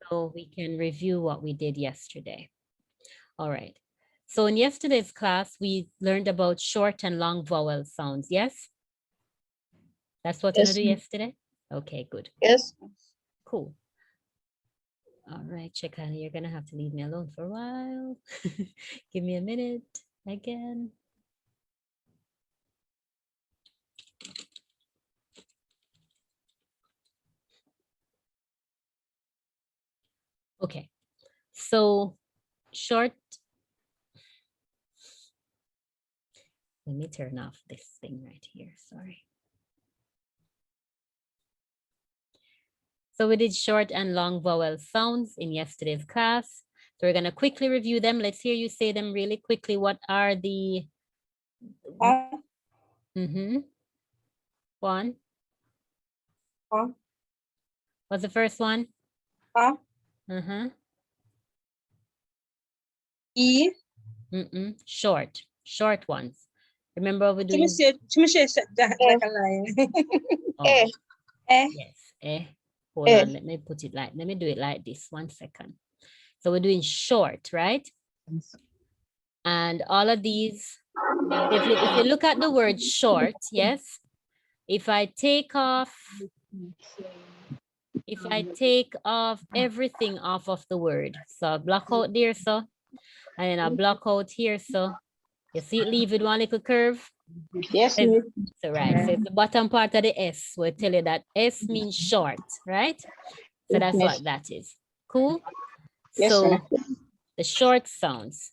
so we can review what we did yesterday. All right. So in yesterday's class, we learned about short and long vowel sounds. Yes? That's what we're Yes, gonna do ma'am. yesterday? Okay, good. Yes. Cool. All right, Chekani, you're gonna have to leave me alone for a while. Give me a minute again. Okay, so short. Let me turn off this thing right here, sorry. So we did short and long vowel sounds in yesterday's class. So we're gonna quickly review them. Let's hear you say them really quickly. What are the... One. What's the first one? E. Short ones. Remember we're doing... like a line. Oh, Eh. yes, hold on, let me do it like this, 1 second. So we're doing short, right? And all of these, if you look at the word short, yes, if I take off everything off of the word, so I block out there, so, and then I block out here, so you see it leave with one little curve. Yes, So right, so it's the bottom part of the S will tell you that S means short, right? So that's what that is. Cool? Yes, so the short sounds.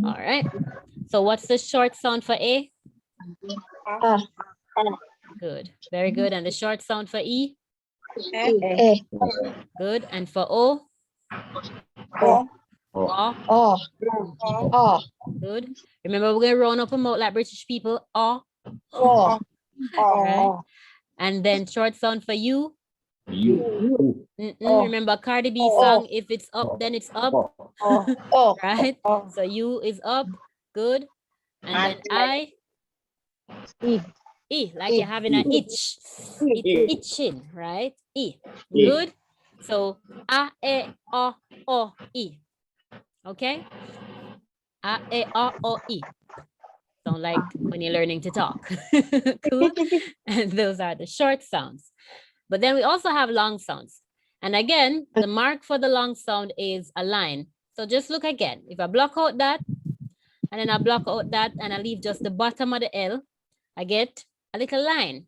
All right. So what's the short sound for A? Good. Very good. And the short sound for E? Good. And for O? Good. Remember, we're going to round up them out like British people. Right? And then short sound for U? Remember Cardi B song, if it's up, then it's up. Right? So U is up. Good. And then I? E, like you're having an itch. It's itching, right? E. Good. So A, E, O, E. Okay? A, E, O, E. Sound like when you're learning to talk. Cool. And those are the short sounds. But then we also have long sounds. And again, the mark for the long sound is a line. So just look again. If I block out that, and then I block out that, and I leave just the bottom of the L, I get a little line.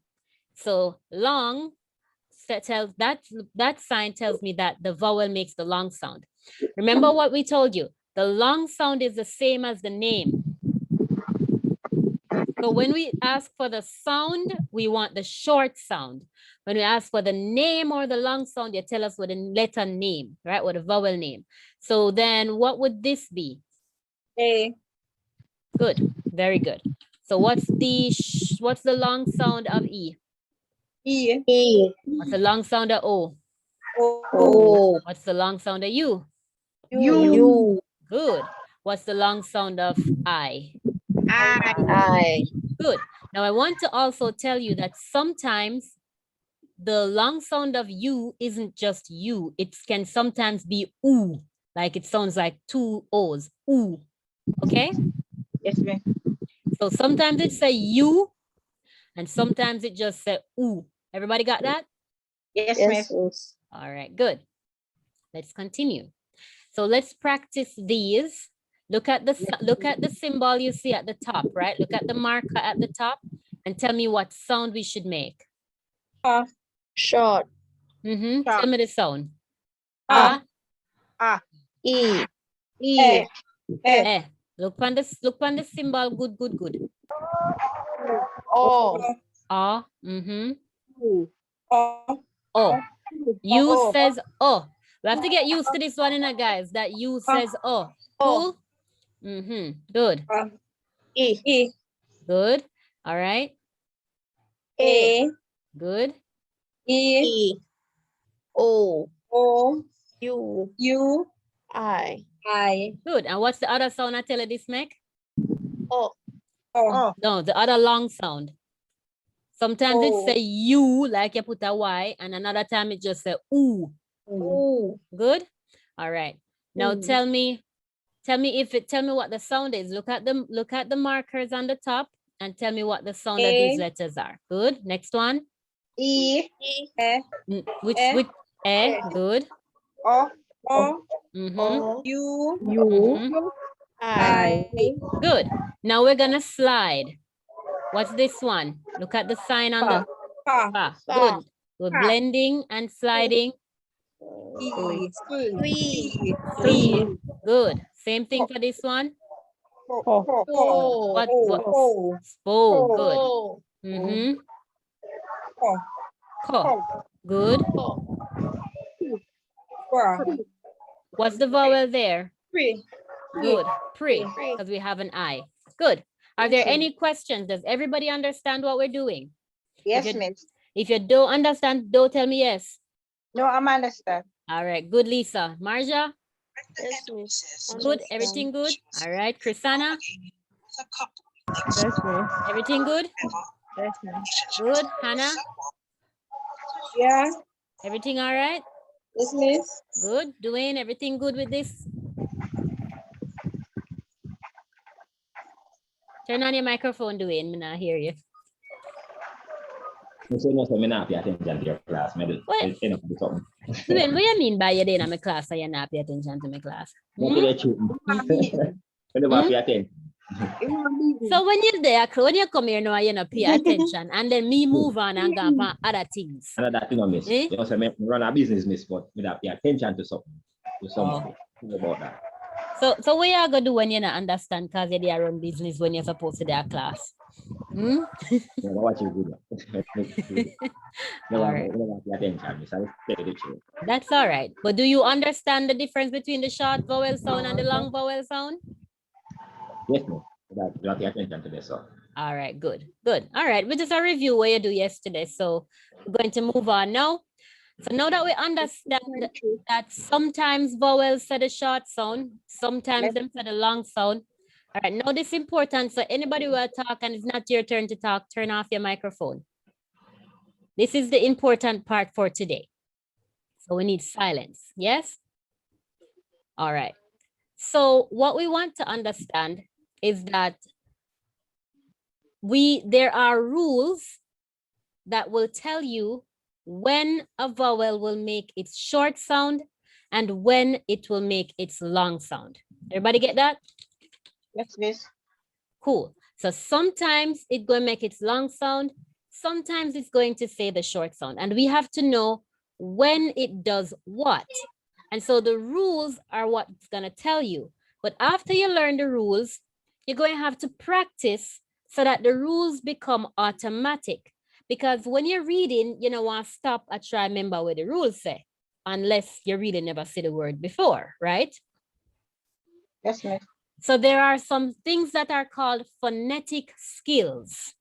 So long tells that sign tells me that the vowel makes the long sound. Remember what we told you. The long sound is the same as the name. So when we ask for the sound, we want the short sound. When we ask for the name or the long sound, you tell us what the letter name, right? Or the vowel name. So then what would this be? A. Good. Very good. So what's the long sound of E? E. What's the long sound of O? O. What's the long sound of U? U. Good. What's the long sound of I? I. Good. Now I want to also tell you that sometimes the long sound of U isn't just U. It can sometimes be oo, like it sounds like two O's. Oo. Okay? Yes, ma'am. So sometimes it say U, and sometimes it just say oo. Everybody got that? Yes, ma'am. All right, good. Let's continue. So let's practice these. Look at the symbol you see at the top, right? Look at the marker at the top and tell me what sound we should make. Short. Tell me the sound. E. Look on the symbol. Good. O. Oh. U says oh. We have to get used to this one, guys. That U says oh. Cool? Good. E. Good. All right. A. Good. E. O. U. I. Good. And what's the other sound I tell you this make? O. No, the other long sound. Sometimes it Oh. say you, like you put a Y, and another time it just say ooh. Ooh. Good? All right. Now Mm. tell me what the sound is. Look at the markers on the top and tell me what the sound of these A. letters are. Good. Next one. E. E. Which Eh. good. O. O. Mm-hmm. O. U. Mhm. I. Good. Now we're gonna slide. What's this one? Look at the sign on the Pa. ah, Pa. good. We're Pa. blending and sliding. E. Three. Three. Good. Same thing for this one. Four. What Four. Four. Good. Four. Mm-hmm. Four. Ko. Good. Four. What's the vowel there? Three. Good. Pre, Three. because we have an I. Good. Are there any questions? Does everybody understand what we're doing? Yes, If you- miss. If you don't understand, don't tell me yes. No, I'm understand. All right. Good, Lisa. Marja? Yes, miss. Good. Everything good? All right. Chrisana? Yes, miss. Everything good? Yes, miss. Good. Hannah? Yeah. Everything all right? Yes, miss. Good. Dwayne, everything good with this? Turn on your microphone, Dwayne. Me not hear you. So no, so me not pay attention to your class. Me What? end up with something. Dwayne, what you mean by you're in my class and you're not paying attention to my class? Not Hmm? to the truth. Me never Hmm? pay attention. So when you're there, when you come here now, you know, pay attention, and then me move on and go on other things. Another thing I miss. Eh? You know, so me run a business, miss, but me not pay attention to something. To something. Think about that. So what you gonna do when you not understand because you're there run business when you're supposed to their class? Hmm? Never watch you do that. All right. Never pay attention, miss. I tell you the truth. That's all right. But do you understand the difference between the short vowel sound and the long vowel sound? Yes, no. Never pay attention to this. So. All right, good, good. All right, we just a review what you do yesterday. So we're going to move on now. So now that we understand that sometimes vowels say the short sound, sometimes them say the long sound. All right, now this is important. So anybody will talk and it's not your turn to talk, turn off your microphone. This is the important part for today. So we need silence, yes? All right. So what we want to understand is that there are rules that will tell you when a vowel will make its short sound and when it will make its long sound. Everybody get that? Yes, miss. Cool. So sometimes it's going to make its long sound. Sometimes it's going to say the short sound. And we have to know when it does what. And so the rules are what it's going to tell you. But after you learn the rules, you're going to have to practice so that the rules become automatic. Because when you're reading, you don't want to stop and try to remember what the rules say, unless you really never see the word before, right? Yes, miss. So there are some things that are called phonetic skills.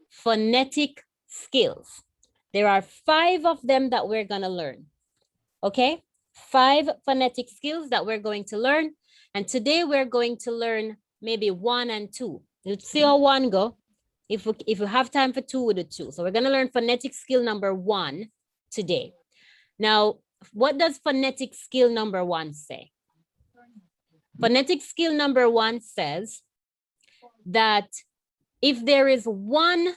Phonetic skills. There are 5 of them that we're going to learn. Okay? 5 phonetic skills that we're going to learn. And today we're going to learn maybe 1 and 2. Let's see how 1 go. If we have time for 2, we'll do 2. So we're going to learn phonetic skill number 1 today. Now, what does phonetic skill number 1 say? Phonetic skill number 1 says that if there is one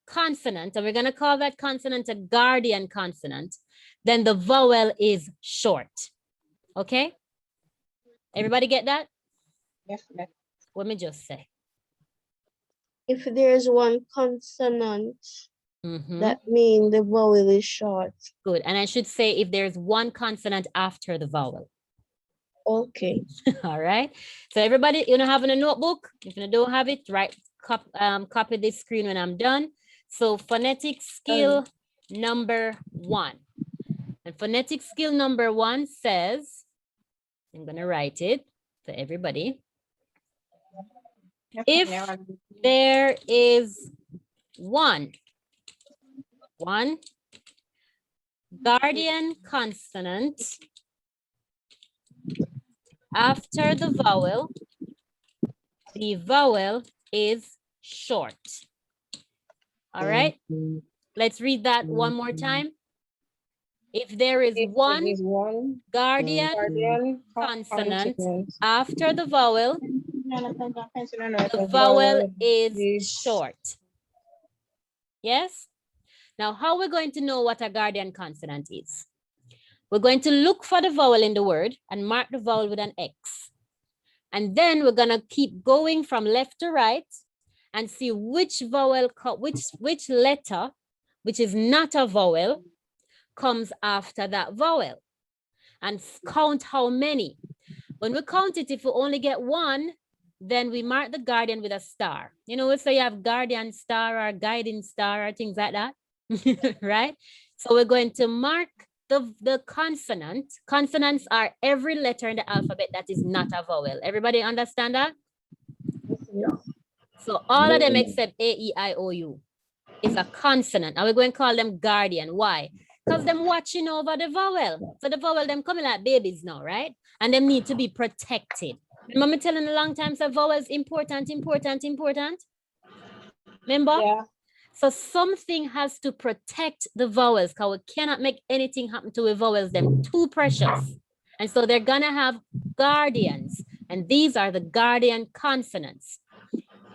consonant, and we're going to call that consonant a guardian consonant, then the vowel is short. Okay? Everybody get that? Yes, miss. Let me just say. If there's one consonant, Mhm. that means the vowel is short. Good. And I should say if there's one consonant after the vowel. Okay. All right. So everybody, you know, having a notebook. If you don't have it, right, copy this screen when I'm done. So phonetic skill number 1. And phonetic skill number 1 says, I'm going to write it to everybody. If there is one guardian consonant after the vowel is short. All right, let's read that one more time. If there is one one guardian guardian consonant consonant, after the vowel, the the vowel is is short. Yes? Now, how we're going to know what a guardian consonant is? We're going to look for the vowel in the word and mark the vowel with an X. And then we're gonna keep going from left to right and see which vowel, which letter, which is not a vowel, comes after that vowel. And count how many. When we count it, if we only get one, then we mark the guardian with a star. You know, so you have guardian star or guiding star or things like that, right? So we're going to mark the consonant. Consonants are every letter in the alphabet that is not a vowel. Everybody understand that? So all of them except A, E, I, O, U is a consonant. And we're going to call them guardian. Why? Because them watching over the vowel. So the vowel, them coming like babies now, right? And them need to be protected. Remember me telling a long time, so vowels important. Remember? yeah. So something has to protect the vowels because we cannot make anything happen to the vowels. Them too precious. And so they're gonna have guardians. And these are the guardian consonants.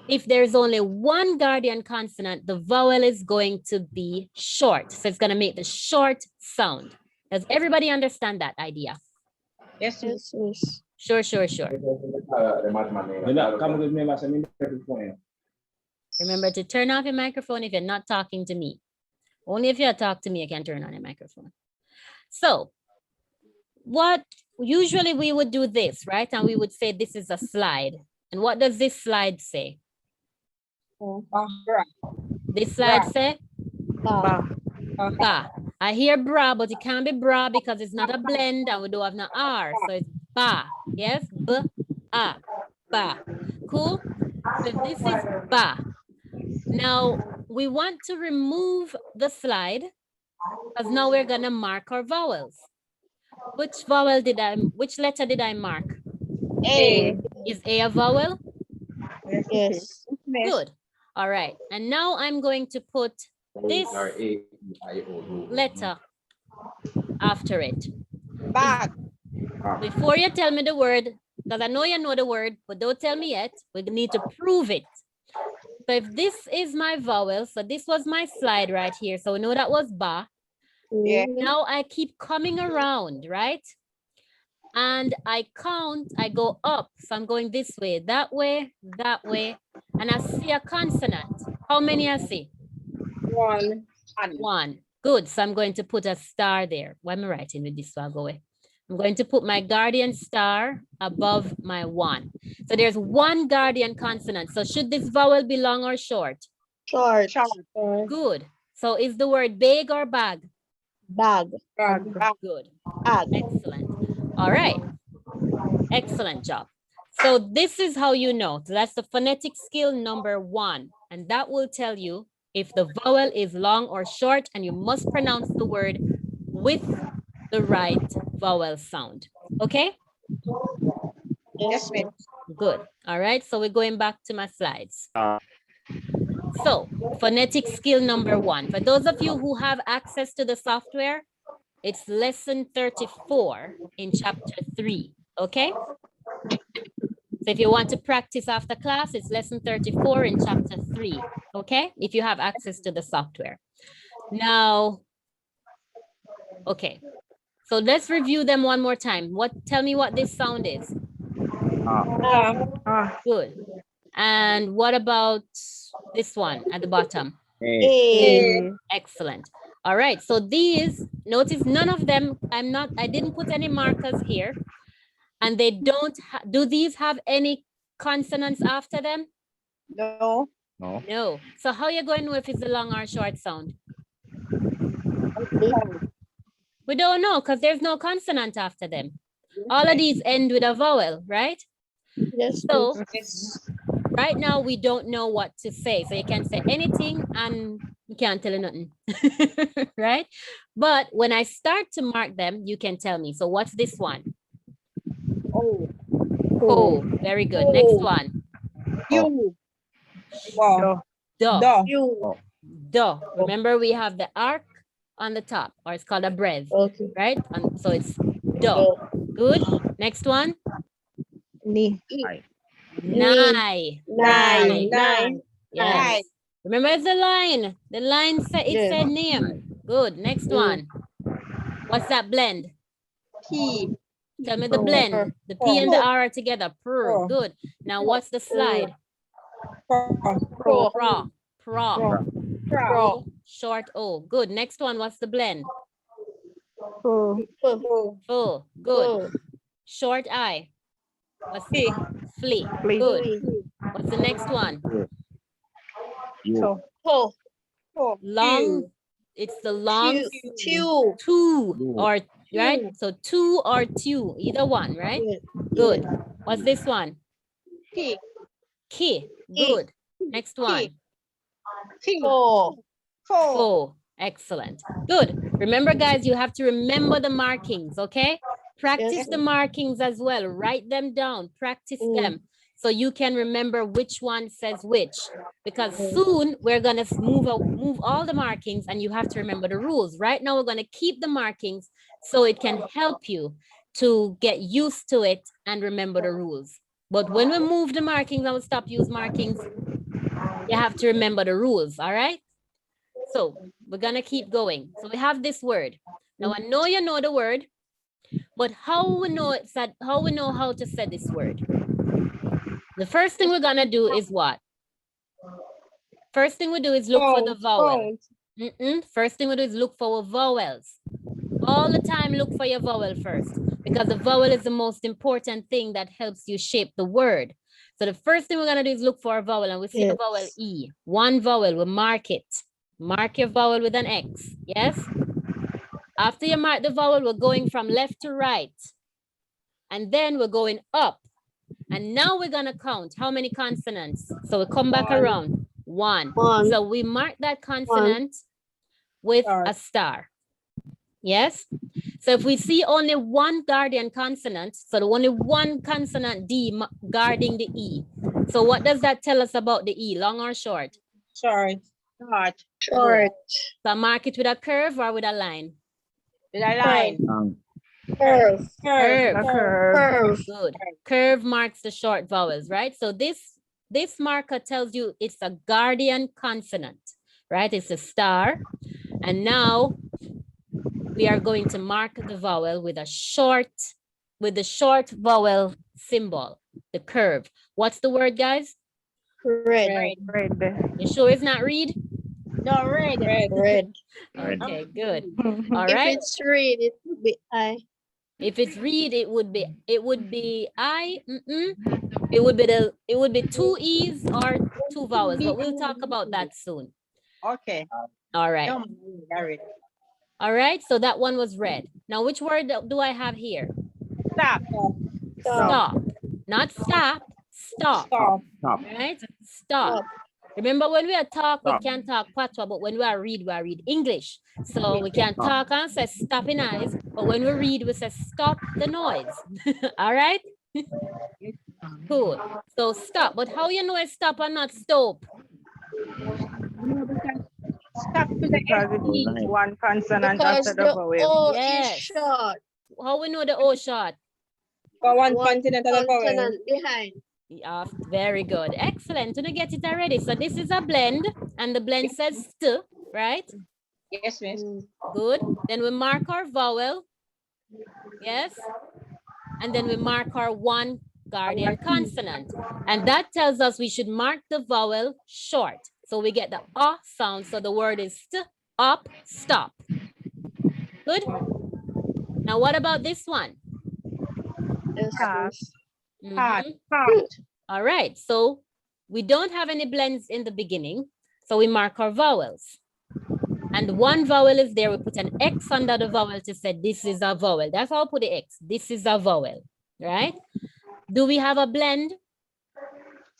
If there's only one guardian consonant, the vowel is going to be short. So it's gonna make the short sound. Does everybody understand that idea? Yes, miss. Sure. Remember to turn off your microphone if you're not talking to me. Only if you talk to me, you can turn on your microphone. So what usually we would do this, right? And we would say this is a slide. And what does this slide say? This slide say? Ba. I hear bra, but it can't be bra because it's not a blend and we don't have no R. So it's ba. Yes? B-a. Ba. Cool? So this is ba. Now we want to remove the slide because now we're gonna mark our vowels. Which letter did I mark? A. Is A a vowel? Yes. Good. All right. And now I'm going to put this letter after it. Bag. Before you tell me the word, because I know you know the word, but don't tell me yet. We need to prove it. So if this is my vowel, so this was my slide right here. So we know that was ba. Yeah. Now I keep coming around, right? And I count, I go up. So I'm going this way, that way, and I see a consonant. How many I see? One. One. Good. So I'm going to put a star there. Why am I writing with this? So I'll go away. I'm going to put my guardian star above my one. So there's one guardian consonant. So should this vowel be long or short? Short. Good. So is the word big or bag? Bag. Good. Bag. Excellent. All right. Excellent job. So this is how you know. So that's the phonetic skill number 1. And that will tell you if the vowel is long or short, and you must pronounce the word with the right vowel sound. Okay? Yes, ma'am. Good. All right. So we're going back to my slides. So phonetic skill number 1. For those of you who have access to the software, it's lesson 34 in chapter 3. Okay? So if you want to practice after class, it's lesson 34 in chapter 3. Okay? If you have access to the software. Now, okay. So let's review them one more time. Tell me what this sound is. Good. And what about this one at the bottom? A. Excellent. All right. So these, notice none of them, I didn't put any markers here. And they don't, do these have any consonants after them? No. No. So how are you going to know if it's a long or short sound? We don't know because there's no consonant after them. All of these end with a vowel, right? Yes. So right now we don't know what to say. So you can say anything and you can't tell you nothing, right? But when I start to mark them, you can tell me. So what's this one? Oh, very good. Next one. You. Duh. You. Do. Remember, we have the arc on the top, or it's called a breath, Okay. right? And so it's do. Good. Next one. Ni. Nine. Nine. Yes. Remember, it's the line. The line said it Yes. said name. Good. Next one. What's that blend? P. Tell me the blend. The P and the R are together. Pr. Good. Now, what's the slide? Pro. Pro. Pro. Pro. Short O. Good. Next one. What's the blend? Pro. Full. Good. Short I. What's Flea. flea? Good. What's the next one? Po. Long. It's the long Two. two or right. So two or two, either one, right? Good. What's this one? P. Key. Good. Next one. Four. Four. Excellent. Good. Remember, guys, you have to remember the markings, okay? Practice Yes. the markings as well. Write them down. Practice them so you can remember which one says which. Because soon we're gonna move all the markings and you have to remember the rules. Right now, we're gonna keep the markings so it can help you to get used to it and remember the rules. But when we move the markings and we stop use markings, you have to remember the rules, all right? So we're gonna keep going. So we have this word. Now I know you know the word, but how we know how to say this word? The first thing we're gonna do is what? First thing we do is look for the vowel. First thing we do is look for our vowels. All the time, look for your vowel first, because the vowel is the most important thing that helps you shape the word. So the first thing we're gonna do is look for a vowel, and we see the vowel E. One vowel, we mark it. Mark your vowel with an X, yes? After you mark the vowel, we're going from left to right. And then we're going up. And now we're gonna count how many consonants. So we come back around, one. So we mark that consonant with a star. Yes? So if we see only one guardian consonant, so only one consonant D guarding the E. So what does that tell us about the E, long or short? Short. So mark it with a curve or with a line? With a line. Curve. Curve. Good. Curve marks the short vowels, right? So this marker tells you it's a guardian consonant, right? It's a star. And now we are going to mark the vowel with the short vowel symbol, the curve. What's the word, guys? Red. You sure it's not read? No, red. Red. Okay, good. All If right. it's red, it would be I. If it's read, it would be I. It would be two E's or two vowels, but we'll talk about that soon. Okay. All right. All right. So that one was red. Now, which word do I have here? Stop. Stop. Not stop. Stop. Stop. Right? Stop. Remember, when we are talk, we can't talk patois, but when we are read English. So we can talk and say stop in eyes, but when we read, we say stop the noise. All right? Cool. So stop, but how you know it's stop and not stop? Stop to the Because one consonant because after the the vowel. O Yes. is short. How we know the O short? For one consonant and a vowel. Behind. Yeah, very good. Excellent. Did you get it already? So this is a blend, and the blend says st, right? Yes, miss. Good. Then we mark our vowel. Yes. And then we mark our one guardian consonant. And that tells us we should mark the vowel short. So we get the sound. So the word is st, up, stop. Good. Now what about this one? Yes, miss. Mhm. All right, so we don't have any blends in the beginning, so we mark our vowels. And one vowel is there, we put an X under the vowel to say this is a vowel. That's how I put the X, this is a vowel, right? Do we have a blend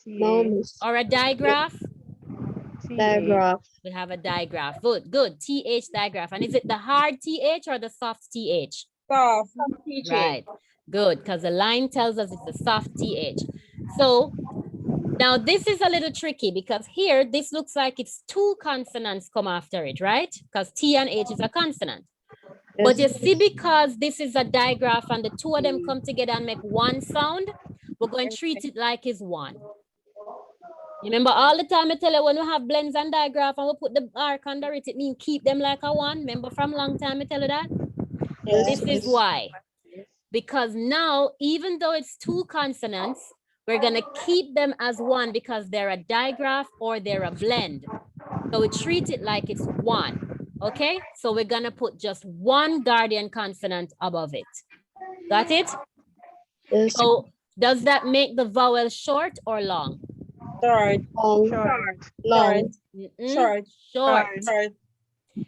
No, miss. or a digraph? Digraph. We have a digraph, good, TH digraph. And is it the hard TH or the soft TH? Soft. Right, good, because the line tells us it's a soft TH. So Now, this is a little tricky because here, this looks like it's two consonants come after it, right? Because T and H is a consonant. But you see, because this is a digraph and the two of them come together and make one sound, we're going to treat it like it's one. Remember all the time I tell you when we have blends and digraph and we put the arc under it, it means keep them like a one. Remember from long time I tell you that? This is why. Because now, even though it's two consonants, we're gonna keep them as one because they're a digraph or they're a blend. So we treat it like it's one, okay? So we're gonna put just one guardian consonant above it. Got it? Yes. So does that make the vowel short or long? Short. Long. Mm-mm. Short. Short. Short.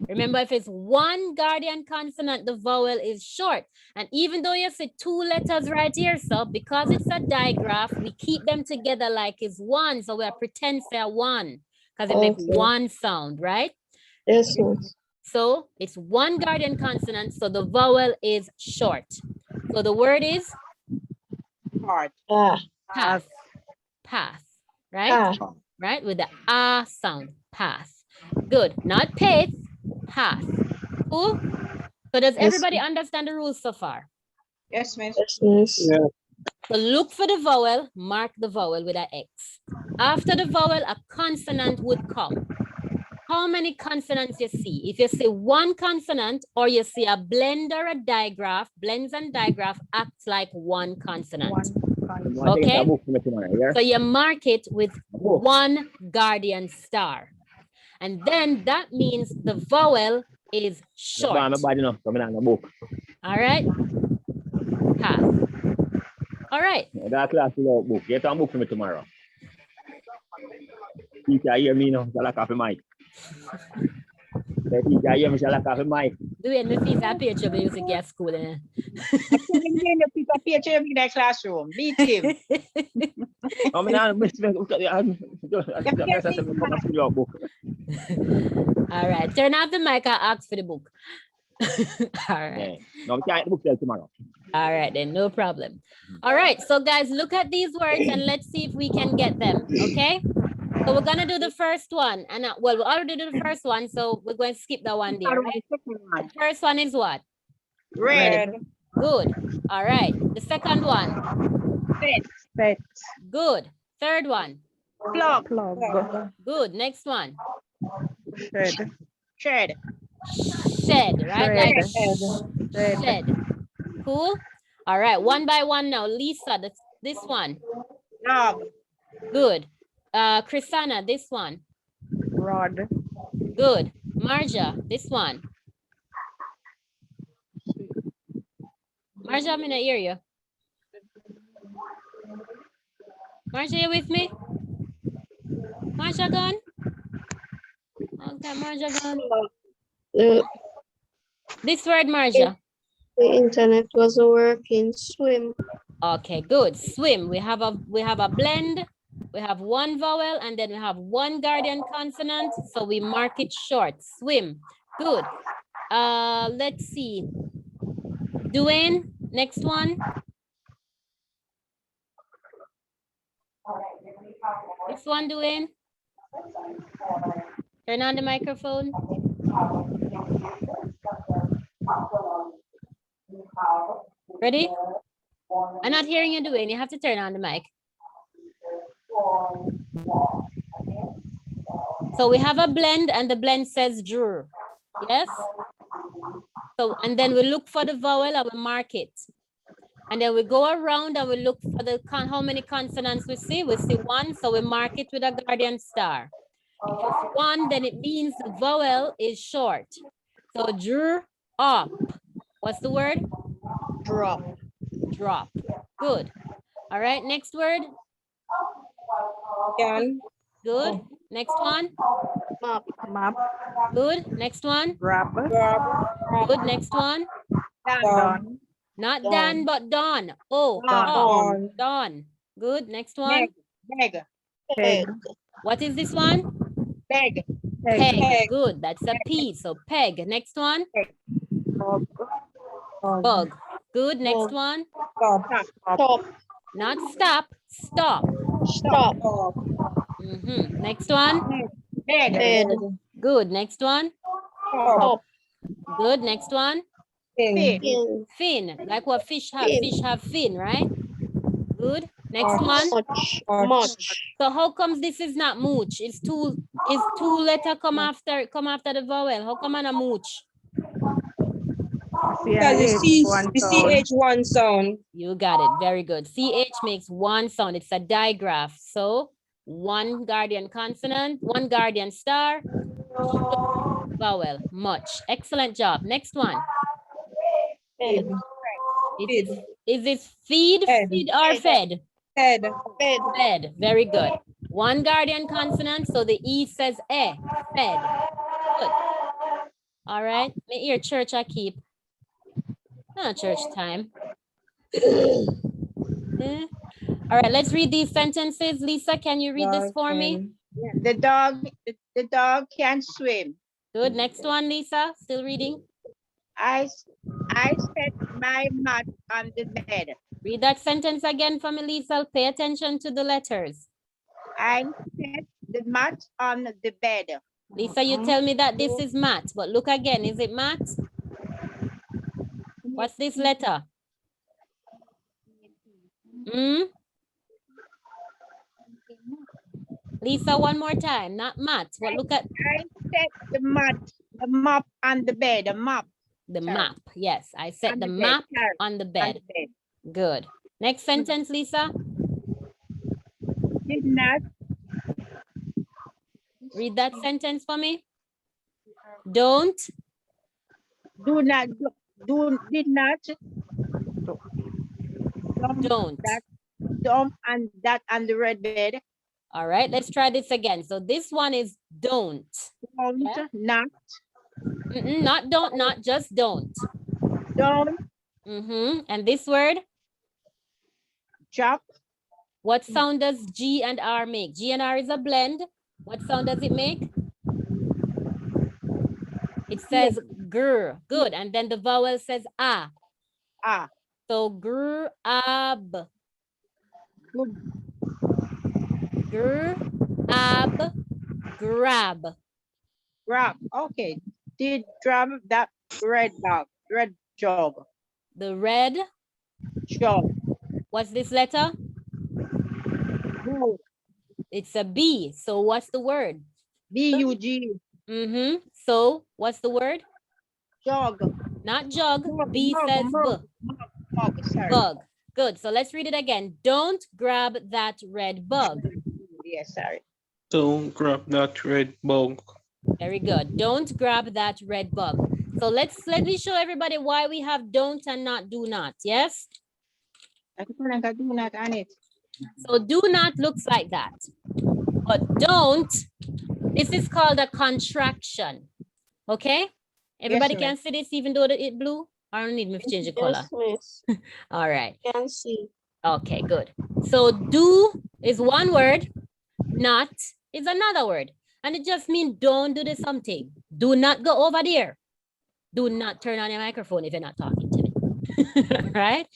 Remember, if it's one guardian consonant, the vowel is short. And even though you see two letters right here, so because it's a digraph, we keep them together like it's one. So we pretend they're one because it makes Okay. one sound, right? Yes, sir. So it's one guardian consonant, so the vowel is short. So the word is Ah. path. Path, right? Ah. Right? With the ah sound, path. Good. Not path, path. Cool? So does everybody understand the rules so far? Yes, miss. Yes, miss. Yeah. So look for the vowel, mark the vowel with an X. After the vowel, a consonant would come. How many consonants you see? If you see one consonant or you see a blend or a digraph, blends and digraph acts like one consonant. Okay? So you mark it with one guardian star. And then that means the vowel is short. All right? Path. All right. That class without book. Get a book for me tomorrow. Teacher, hear me now. Shall I copy mic? The teacher, hear me. Shall I copy mic? Do it, me feel that picture of music at school. Eh? Picture in that classroom. Beat him. I mean, All right. Turn off the mic. I'll ask for the book. All right. No, we can't book till tomorrow. All right, then, no problem. All right, so guys, look at these words and let's see if we can get them, okay? So we're gonna do the first one. And well, we already did the first one, so we're going to skip that one there, right? The first one is what? Red. Good. All right. The second one? Pet. Good. Third one? Plug. Good. Next one? Shed. Shed. Shed, right? Like Shed. shed. Cool. All right, one by one now. Lisa, this one. Log. Good. Chrisana, this one. Rod. Good. Marja, this one. Marja, I'm in the area. Marja, you with me? Marja gone? Okay, Marja gone. This word, Marja. The internet wasn't working. Swim. Okay, good. Swim. We have a blend. We have one vowel and then we have one guardian consonant. So we mark it short. Swim. Good. Let's see. Dwayne, next one. This one, Dwayne. Turn on the microphone. Ready? I'm not hearing you, Dwayne. You have to turn on the mic. So we have a blend and the blend says Drew. Yes? So, and then we look for the vowel and we mark it. And then we go around and we look for the how many consonants we see. We see one, so we mark it with a guardian star. If it's one, then it means the vowel is short. So Drew up. What's the word? Drop. Drop. Good. All right, next word. Gun. Good. Next one. Map. Map. Good. Next one. Wrap. Drop. Good. Next one. Don. Not Dawn. Dan, but Dawn. Oh, Dawn. Dawn. Good. Next one. Peg. Peg. What is this one? Peg. Peg. Peg. Good. That's a P. So peg. Next one. Bug. Bug. Good. Next Bug. one. Stop. Stop. Not stop. Stop. Stop. Next one. Bed. Good. Next one. Top. Good. Next one. Fin. Fin. Like what fish have. Fin. Fish have fin, right? Good. Next one. Much. So how comes this is not mooch? It's two letter come after the vowel. How come on a mooch? Because the CH one sound. You got it. Very good. CH makes one sound. It's a digraph. So one guardian consonant, one guardian star, vowel, much. Excellent job. Next one. Fed. Is it feed, Fed. feed or fed? Fed. Fed. Very good. One guardian consonant. So the E says eh. Fed. Good. All right. Make your church I keep. Not church time. All right, let's read these sentences. Lisa, can you read this for me? The dog can swim. Good. Next one, Lisa. Still reading. I set my mat on the bed. Read that sentence again for me, Lisa. Pay attention to the letters. I set the mat on the bed. Lisa, you tell me that this is mat, but look again. Is it mat? What's this letter? Lisa, one more time. Not mat. But look at. I set the map on the bed. The map. The map. Yes, I set the map on the bed. Good. Next sentence, Lisa. Did not. Read that sentence for me. Don't. Do not. Did not. Don't. Dump and that on the red bed. All right, let's try this again. So this one is don't. Don't. Yeah. Not. Not don't, not just don't. Don't. And this word? Chop. What sound does G and R make? G and R is a blend. What sound does it make? It says gr. Good. And then the vowel says ah. Ah. So gr, ab. Good. Gr, ab, grab. Grab. Okay. Did grab that red jog. The red. Jog. What's this letter? Bug. It's a B. So what's the word? B-U-G. So what's the word? Jog. Not jug. B says b. Bug. Sorry. Bug. Good. So let's read it again. Don't grab that red bug. Yes, sorry. Don't grab that red bug. Very good. Don't grab that red bug. So let me show everybody why we have don't and not do not. Yes? Do not on it. So do not looks like that. But don't, this is called a contraction. Okay? Everybody can see this even though it blue? I don't need me to change the color. Yes, miss. All right. Can see. Okay, good. So do is one word, not is another word. And it just means don't do this something. Do not go over there. Do not turn on your microphone if you're not talking to me. Right?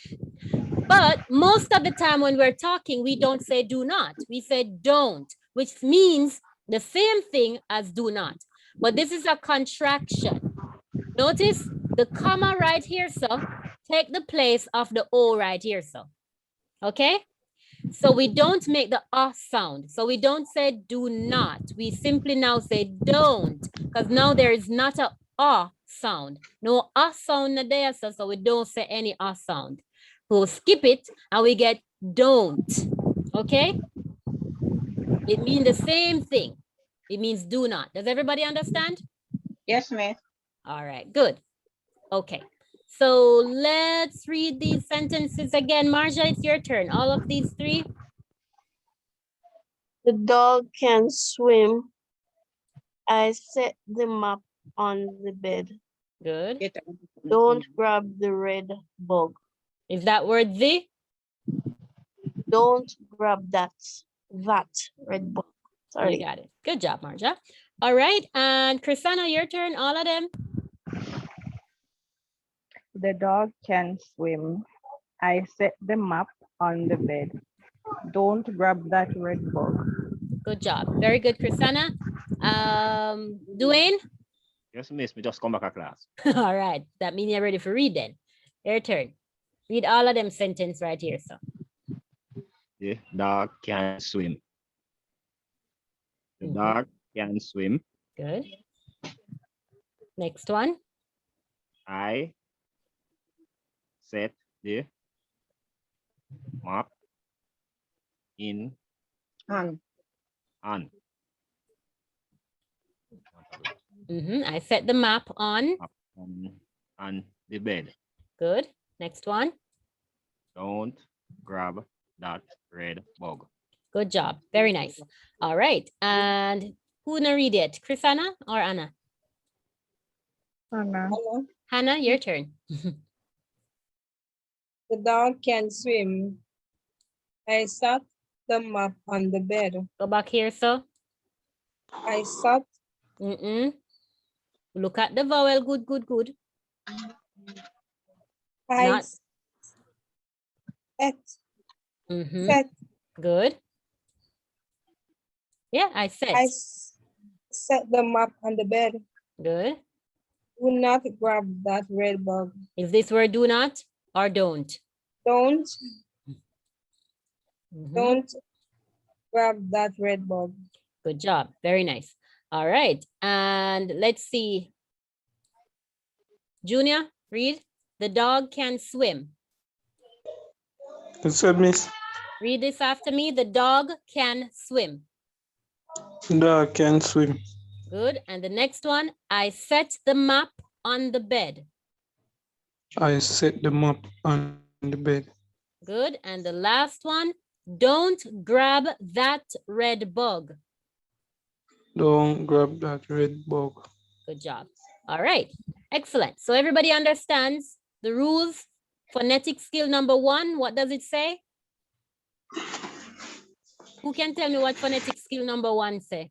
But most of the time when we're talking, we don't say do not. We say don't, which means the same thing as do not. But this is a contraction. Notice the comma right here, so take the place of the O right here, so. Okay? So we don't make the sound. So we don't say do not. We simply now say don't, because now there is not a sound. No sound there, so we don't say any sound. We'll skip it and we get don't. Okay? It means the same thing. It means do not. Does everybody understand? Yes, miss. All right, good. Okay. So let's read these sentences again. Marja, it's your turn. All of these three. The dog can swim. I set the map on the bed. Good. Don't grab the red bug. Is that word the? Don't grab that red bug. You Sorry. got it. Good job, Marja. All right, and Chrisana, your turn. All of them. The dog can swim. I set the map on the bed. Don't grab that red bug. Good job. Very good, Chrisana. Dwayne? Yes, miss. Me just come back a class. All right. That means you're ready for read then. Your turn. Read all of them sentence right here. So The dog can swim. The Mhm. dog can swim. good. Next one. I set the map in On. on I set the map on. on the bed. Good. Next one. Don't grab that red bug. Good job. Very nice. All right. And who gonna read it? Chrisana or Anna? Anna. Hannah, your turn. The dog can swim. I sat the map on the bed. Go back here, so. I sat, Look at the vowel. Good, good, good. I Not- set, Mhm. set, Good. Yeah, I said. I set the map on the bed. Good. Do not grab that red bug. Is this word do not or don't? Don't, Mhm. don't grab that red bug. Good job. Very nice. All right. And let's see. Junior, read. The dog can swim. You said, miss, Read this after me. The dog can swim. dog can swim. Good. And the next one, I set the map on the bed. I set the map on the bed. Good. And the last one, don't grab that red bug. Don't grab that red bug. Good job. All right. Excellent. So everybody understands the rules. Phonetic skill number 1. What does it say? Who can tell me what phonetic skill number 1 say?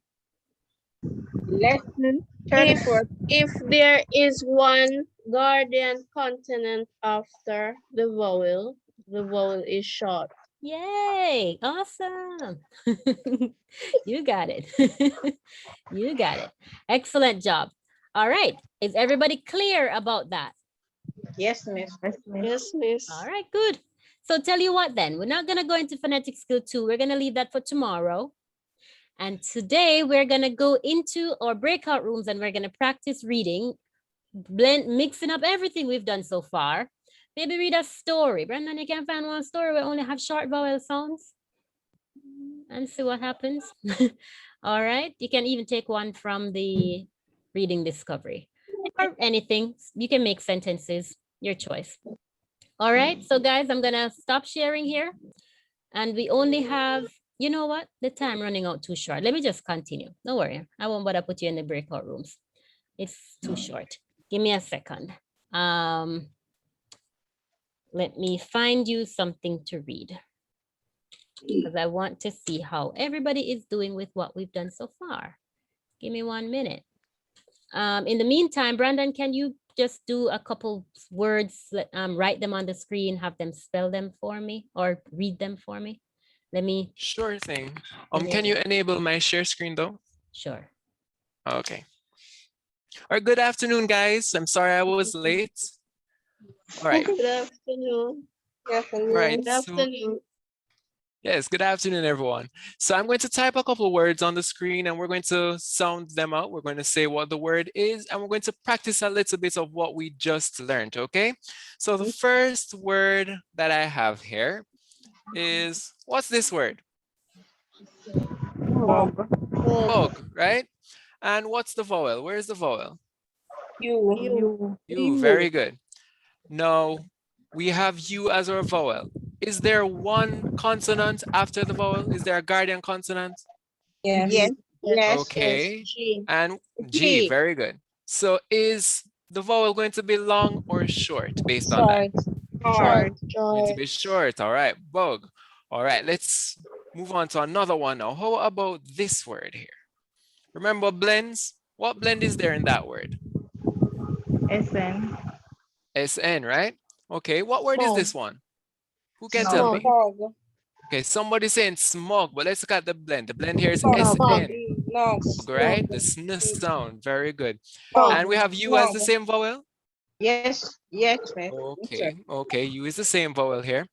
Lesson 34. If there is one guardian consonant after the vowel is short. Yay. Awesome. You got it. You got it. Excellent job. All right. Is everybody clear about that? Yes, miss. Yes, miss. All right, good. So tell you what then, we're not going to go into phonetic skill 2. We're going to leave that for tomorrow. And today we're going to go into our breakout rooms and we're going to practice reading, mixing up everything we've done so far. Maybe read a story. Brandon, you can find one story where we only have short vowel sounds and see what happens. All right. You can even take one from the reading discovery or anything. You can make sentences, your choice. All right. So guys, I'm going to stop sharing here. And we only have, you know what? The time running out too short. Let me just continue. Don't worry. I won't bother put you in the breakout rooms. It's too short. Give me a second. Let me find you something to read because I want to see how everybody is doing with what we've done so far. Give me 1 minute. In the meantime, Brandon, can you just do a couple words, write them on the screen, have them spell them for me or read them for me? Let me. Sure thing. Let me- Can you enable my share screen though? Sure. Okay. All right, good afternoon, guys. I'm sorry I was late. All right. Good afternoon. Right. Good afternoon. Yes, good afternoon, everyone. So I'm going to type a couple of words on the screen and we're going to sound them out. We're going to say what the word is and we're going to practice a little bit of what we just learned, okay? So the first word that I have here is, what's this word? Bug. Bug, right? And what's the vowel? Where's the vowel? You. U, very good. Now, we have U as our vowel. Is there one consonant after the vowel? Is there a guardian consonant? Yes. Yes. Yes. Okay. G. And G, G. very good. So is the vowel going to be long or short based on that? Short. Going to be short. All right, bug. All right, let's move on to another one now. How about this word here? Remember blends? What blend is there in that word? SN. SN, right? Okay, what word is Fog. this one? Who can tell me? Fog. Okay, somebody saying smog, but let's look at the blend. The blend here is Smog. SN, No. right? The sn sound, very good. Smog. And we have U as the Smog. same vowel. Yes, yes, miss. Okay, okay, U is the same vowel here.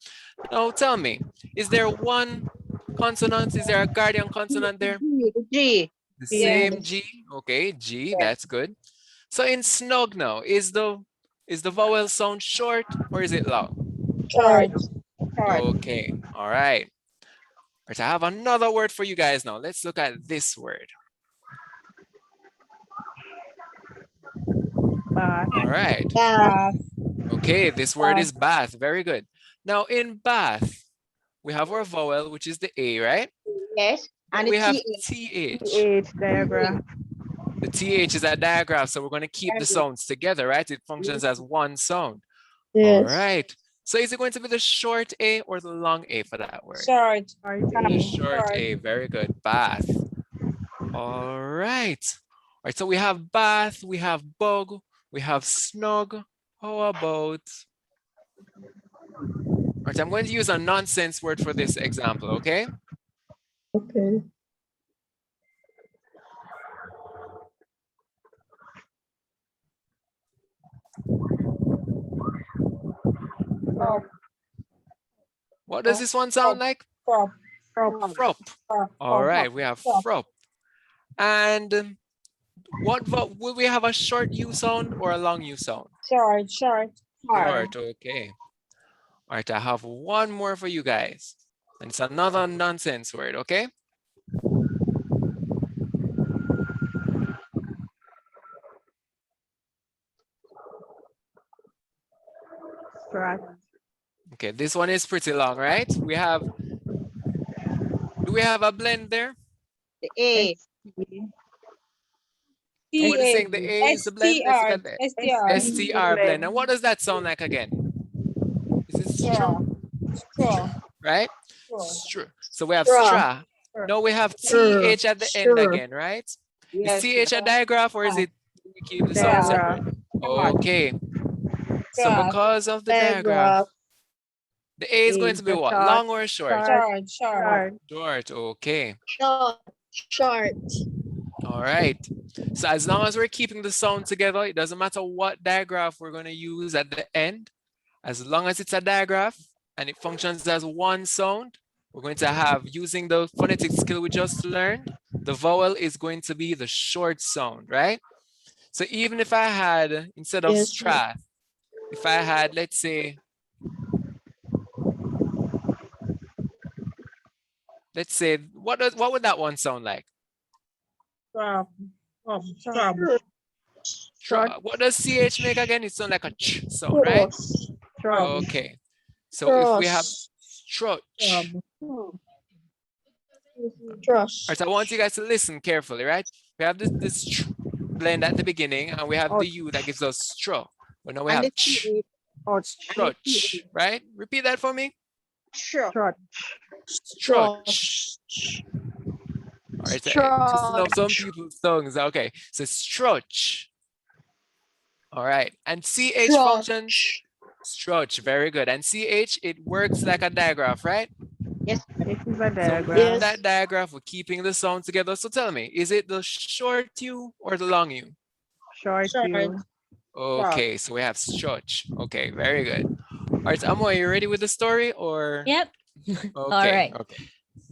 Now tell me, is there one consonant? Is there a guardian consonant there? G. The Yes. same G. Okay, G, that's good. So in snug now, is the vowel sound short or is it long? Short. Short. Okay, all right. All right, I have another word for you guys now. Let's look at this word. Bath. All right. Bath. Okay, this word is bath. Very good. Now in bath, we have our vowel, which is the A, right? Yes. And We the have TH. TH. TH diagram. The TH is a digraph, so we're going to keep the sounds together, right? It functions as one sound. All right. So is it going to be the short A or the long A for that word? Short. The short A, very good. Bath. All right. All right, so we have bath, we have bug, we have snug. How about? All right, I'm going to use a nonsense word for this example, okay? Okay. What does this one sound like? Crop. Frop. All right, we have frop. And will we have a short U sound or a long U sound? Short. Short. Short, okay. All right, I have one more for you guys. And it's another nonsense word, okay? Okay, this one is pretty long, right? Do we have a blend there? The A. What is saying the A is the blend? Let's look at the STR. STR blend. And what does that sound like again? Is it Straw. Straw. right? Straw. So we have Straw. stra. No, we have TH at the end Sure. again, right? Yes. Is TH a digraph or is it we keep the sound separate? Okay. So Straw. because of the digraph, the A is going to be what? Long or short? Short. Short. Short, okay. Short. Short. All right. So as long as we're keeping the sound together, it doesn't matter what digraph we're going to use at the end. As long as it's a digraph and it functions as one sound, we're going to have, using the phonetic skill we just learned, the vowel is going to be the short sound, right? So even if I had, instead of Yes, strath, if I had, let's say, what would that one sound like? Crop. What does CH make again? It sounds like a ch sound, right? Okay. So if we have struch. Trust. All right, so I want you guys to listen carefully, right? We have this blend at the beginning and we have the U that gives us stro. But now we have ch, struch, right? Repeat that for me. Sure. Struch. All right, so just love some people's tongues. Okay, so struch. All right, and CH functions. Struch, very good. And CH, it works like a digraph, right? Yes. This is a So diagram. in that digraph, we're keeping the sound together. So tell me, is it the short U or the long U? Short U. Okay, so we have struch. Okay, very good. All right, Amo, are you ready with the story or? Yep. Okay, All right. okay.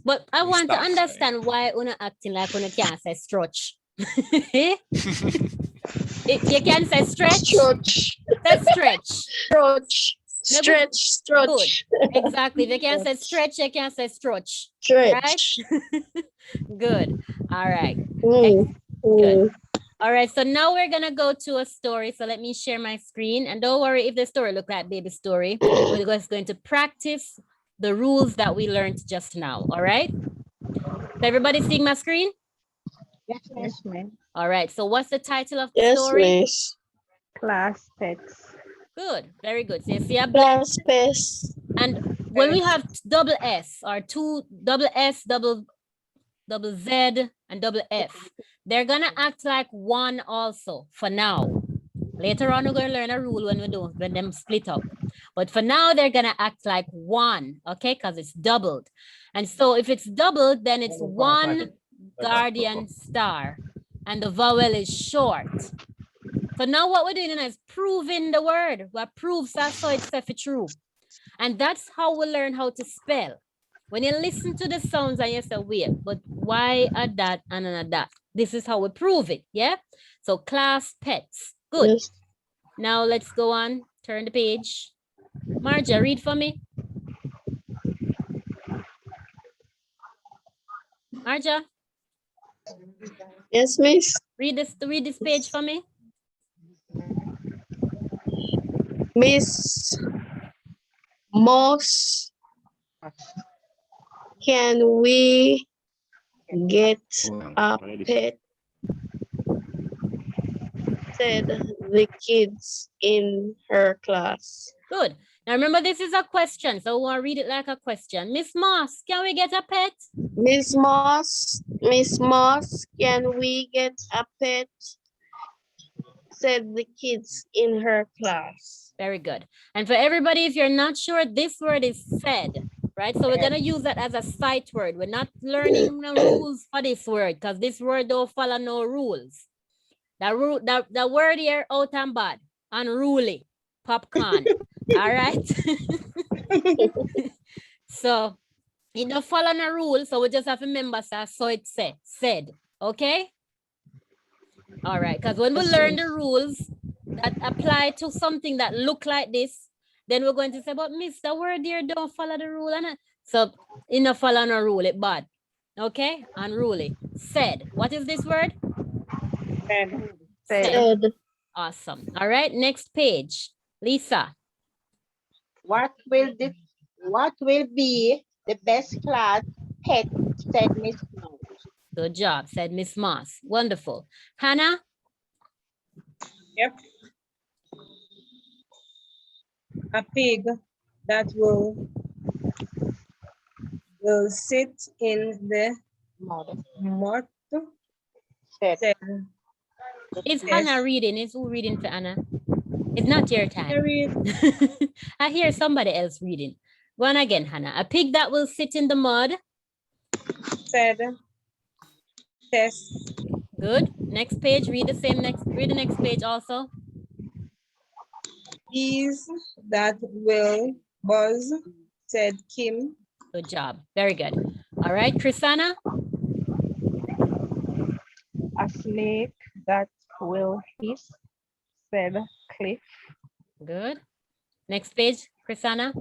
But I We want to stop, sorry. understand why una acting like una can't say stretch. You can say stretch. Stretch. Say stretch. Stretch. Stretch. Stretch. Exactly. If you can say stretch, you can say stretch. Stretch. Good. All right. Mm. Good. All right. So now we're gonna go to a story. So let me share my screen. And don't worry if the story look like baby story. We're just going to practice the rules that we learned just now. All right. So everybody seeing my screen? Yes, ma'am. All right. So what's the title of the Yes, story? miss. Class pets. Good. Very good. So you see a Class space. and when we have double S or two double S, double Z and double F, they're gonna act like one also for now. Later on, we're gonna learn a rule when we do when them split up. But for now, they're gonna act like one, okay? Because it's doubled. And so if it's doubled, then it's one guardian star. And the vowel is short. So now what we're doing is proving the word. What proves that so it's true. And that's how we learn how to spell. When you listen to the sounds and you say, wait, but why a that and a that? This is how we prove it, yeah? So class pets, good. Yes. Now let's go on, turn the page. Marja, read for me. Marja, Yes, miss. read this page for me. Miss Moss, can we get a pet? Said the kids in her class. Good. Now remember, this is a question, so we'll read it like a question. Miss Moss, can we get a pet? Miss Moss, can we get a pet? Said the kids in her class. Very good. And for everybody, if you're not sure, this word is said, right? So we're gonna use that as a sight word. We're not learning the rules for this word because this word don't follow no rules. The word here, out and bad, unruly, popcorn. All right. So it don't follow no rule, so we just have to remember so it's said. Okay. All right, because when we learn the rules that apply to something that look like this, then we're going to say, but miss, the word here don't follow the rule. And so it not follow no rule, it bad. Okay, unruly. Said. What is this word? Said. Awesome. All right, next page. Lisa. What will be the best class pet? Said Miss Mouse. Good job, said Miss Moss. Wonderful. Hannah. Yep. A pig that will sit in the mud. Said. Is Yes. Hannah reading? Is who reading for Anna? It's not your time. I hear somebody else reading. Go on again, Hannah. A pig that will sit in the mud. Said. Test. Good. Next page. Read the next page also. Bees that will buzz. Said Kim. Good job. Very good. All right, Chrisana. A snake that will hiss. Said Cliff. Good. Next page, Chrisana.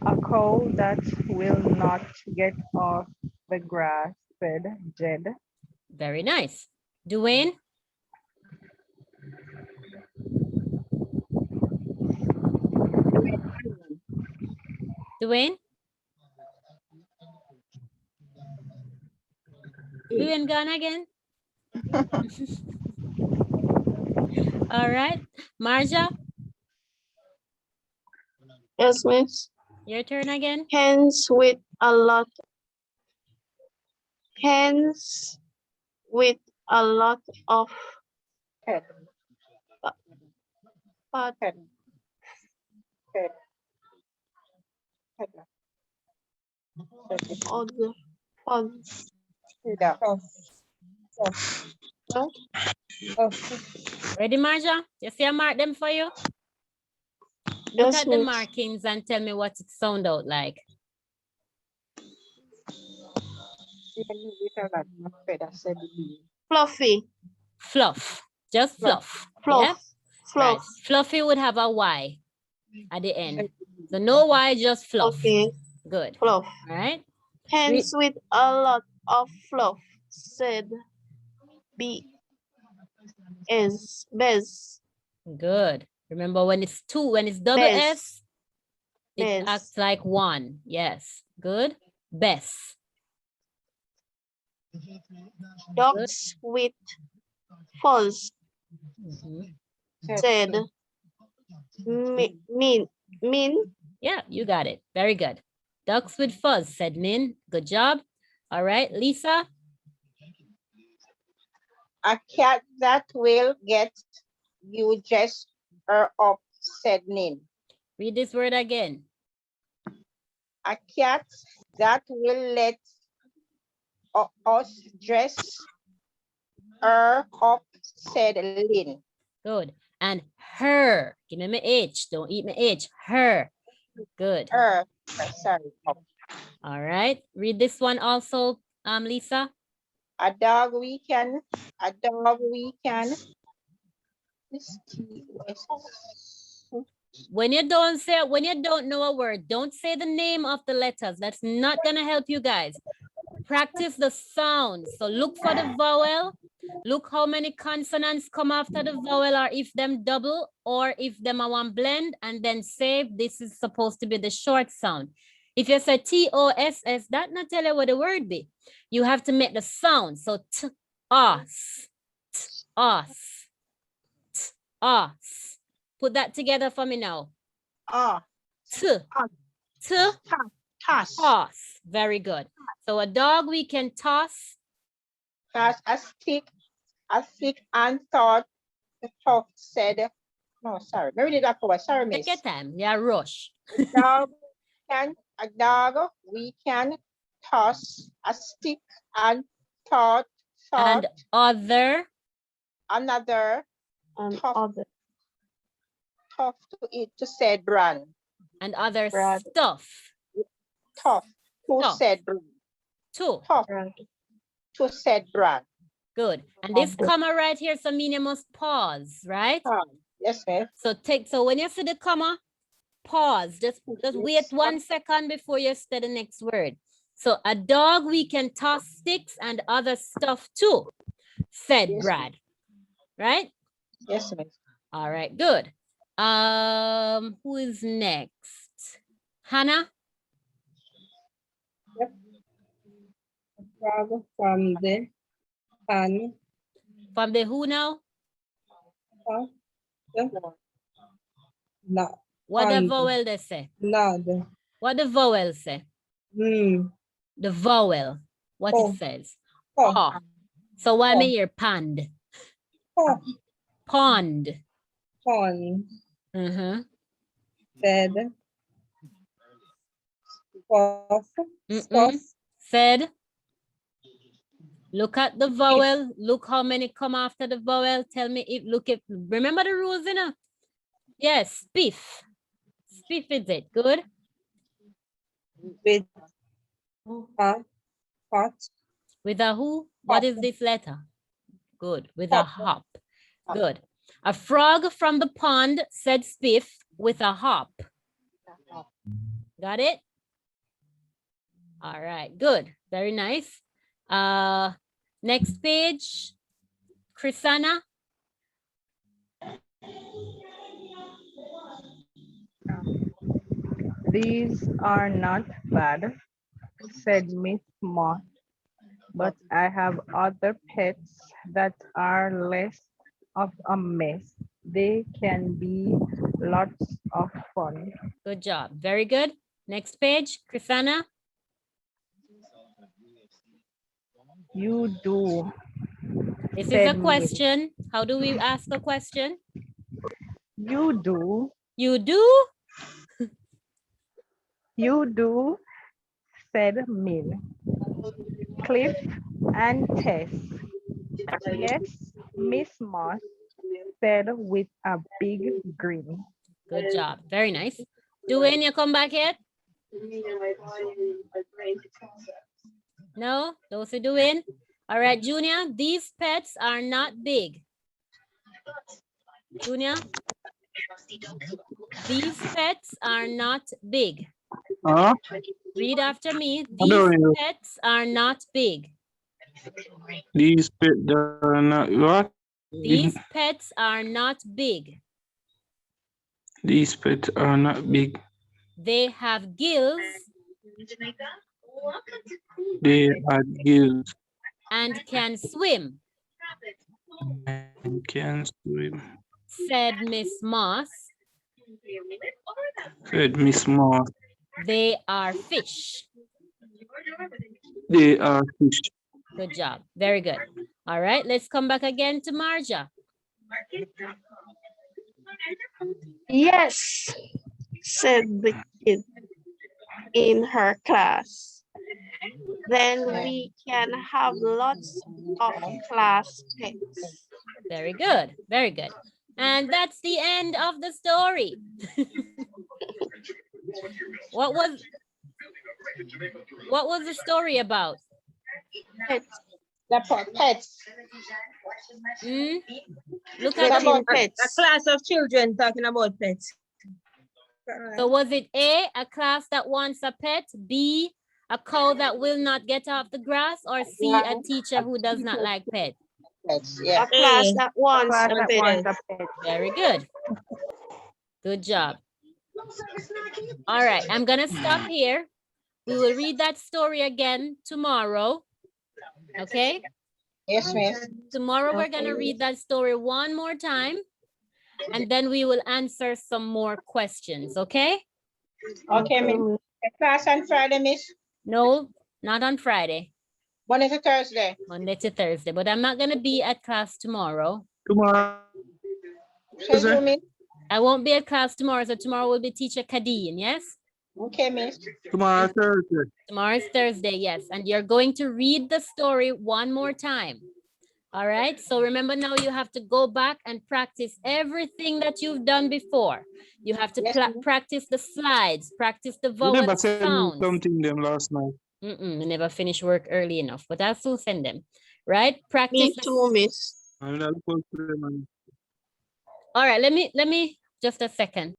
A cow that will not get off the grass. Said Jed. Very nice. Dwayne. Dwayne. Dwayne gone again. All right. Marja. Yes, miss. Your turn again. Hens with a lot of Pet. pot Pet. Pet. Pet. on the pod. Yeah. Ready, Marja? You see I mark them for you? Look Yes, at the miss. markings and tell me what it sound out like. Fluffy. Fluff. Just fluff. Fluff. Yeah? Fluff. Right. Fluffy would have a Y at the end. So no Y, just fluff. Okay. Good. Fluff. All right. Hens with a lot of fluff. Said Bez. Good. Remember when it's two, when it's double Bez. S, it Bez. acts like one. Yes. Good. Best. Dogs with fuzz. Mhm. Said Min. Yeah, you got it. Very good. Ducks with fuzz, said Min. Good job. All right, Lisa. A cat that will get you dressed her up. Said Nin. Read this word again. A cat that will let us dress her up, said Lynn. Good. And her. Give me my H. Don't eat my H. Her. Good. Her, sorry. All right. Read this one also, Lisa. A dog we can. When you don't know a word, don't say the name of the letters. That's not gonna help you guys. Practice the sounds. So look for the vowel. Look how many consonants come after the vowel, or if them double, or if them are one blend, and then say this is supposed to be the short sound. If you say T-O-S-S, that not tell you what the word be. You have to make the sound. So us, us, us. Put that together for me now. T, Toss. toss. Very good. So a dog we can toss. Toss a stick and thought the tough said. No, sorry. Maybe did that for sorry, miss. Take your time. Yeah, rush. A dog we can toss a stick and thought And other. Other. tough to eat, to said Bran. And other Brad. stuff. Tough to Tough. said Bran. Two. Tough to said Bran. Good. And this comma right here, so mean you must pause, right? Yes, ma'am. So when you see the comma, pause. Just wait 1 second before you say the next word. So a dog we can toss sticks and other stuff too, said Yes. Brad. Right? Yes, ma'am. All right, good. Who is next? Hannah? Frog from the pan. From the who now? Nod. What the Pond. vowel they say? Nod. What the vowel say? The vowel. What Oh. it says? Oh. Oh. So why Oh. me here pond? Oh. Pond. Pond. Said. Said. Puff. Stuff. Said. Look at the vowel. Look how many come after the vowel. Tell me if, remember the rules, you know? Yes, spiff. Spiff is it. Good. With a pot. With a who? What is this letter? Good. With a hop. Good. A frog from the pond said spiff with a hop. Got it? All right, good. Very nice. Next page, Chrisana. These are not bad, said Miss Moth, but I have other pets that are less of a mess. They can be lots of fun. Good job. Very good. Next page, Chrisana. You do. This is said a Miss. question. How do we ask a question? You do. You do? You do, said Min. Cliff and Tess. Yes, Miss Moss said with a big grin. Good job. Very nice. Duane, you come back yet? No? Those are Duane? All right, Junior, these pets are not big. Junior? These pets are not big. Huh? Read after me. I don't These know. pets are not big. These pets are not what? These pets are not big. These pets are not big. They have gills They are gills and can swim, and can swim, said Miss Moss. said Miss Moss. They are fish. They are fish. Good job. Very good. All right, let's come back again to Marja. Yes. said the kid in her class. Then we can have lots of class pets. Very good. Very good. And that's the end of the story. What was the story about? Pets. Pets. Hmm? Look It's at the, about A pets. class of children talking about pets. so was it A, class that wants a pet, B, a cow that will not get off the grass, or C, a teacher who does not like pets? Pets, A yeah. class A. that wants Class a that pet. wants a pet. Very good. Good job. All right, I'm gonna stop here. We will read that story again tomorrow. Okay? Yes, miss. Tomorrow we're gonna Okay. read that story one more time, and then we will answer some more questions, okay? Okay, miss. Class on Friday, miss. No, not on Friday, Monday to Thursday. Monday to Thursday, but I'm not gonna be at class tomorrow. Tomorrow, Says you, miss. I won't be at class tomorrow, so tomorrow will be teacher Kadeen, yes? Okay, miss. tomorrow Thursday. Tomorrow is Thursday, yes, and you're going to read the story one more time. All right, so remember now you have to go back and practice everything that you've done before. You have to Yes, ma'am. practice the slides, practice the You vowel never sent me sounds. something them last night. I never finished work early enough, but I'll soon send them, right? Me Practice. too, miss. I'm not supposed to them. All right, let me just a second.